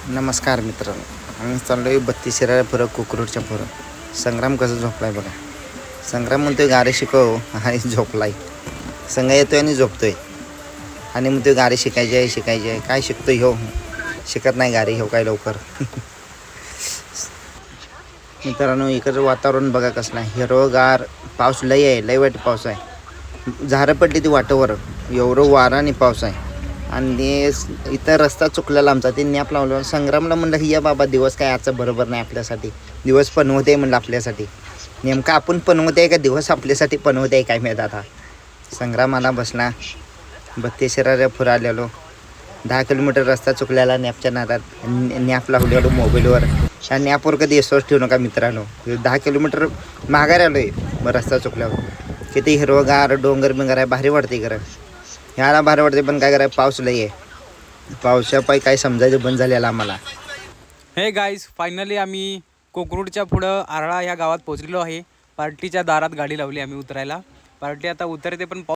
नमस्कार मित्रांनो, आम्ही चाललो आहे 32 शिराळ्या पुरं कोकरूडच्या पुरं. संग्राम कसं झोपलाय बघा. संग्राम म्हणतोय गारे शिकव आणि झोपलाय. संघ येतोय आणि झोपतोय आणि म्हणतोय गारे शिकायचे आहे. काय शिकतोय ह्यो? शिकत नाही गारे ह्यो काय लवकर. मित्रांनो, इकडचं वातावरण बघा कसलं आहे. हिरवगार, पाऊस लय आहे, लय वाईट पाऊस आहे. झाडं पडली ती वाटावर, एवढं वारा आणि पाऊस आहे. आणि इथं रस्ता चुकलेला आमचा, ते नॅप लावलं. संग्रामला म्हणलं की या बाबा, दिवस काय आजचा बरोबर नाही आपल्यासाठी. दिवस पनवते आहे म्हणलं आपल्यासाठी. नेमकं आपण पनवते आहे का दिवस आपल्यासाठी पनवते आहे काय माहीत आता. संग्रामाला बसला 32 शिराळ्या पुरं आलेलो. 10 किलोमीटर रस्ता चुकलेला नॅपच्या नादात. नॅप लावलेलो मोबाईलवर. ह्या नॅपवर कधी विश्वास ठेवू नका मित्रांनो. 10 किलोमीटर माघारी आलो आहे मग रस्ता चुकल्यावर. किती हिरवगार डोंगर बिंगर आहे, भारी वाटते खरं. ह्याला भारी वाटते, पण काय करायचं, पाऊस लई आहे. पावसापायी काय समजायचं बंद झालेलं आम्हाला. हे गाईज, फायनली आम्ही कोकरूडच्या पुढं आरळा ह्या गावात पोहोचलेलो आहे. पार्टीच्या दारात गाडी लावली आम्ही उतरायला. पार्टी आता उतरते, पण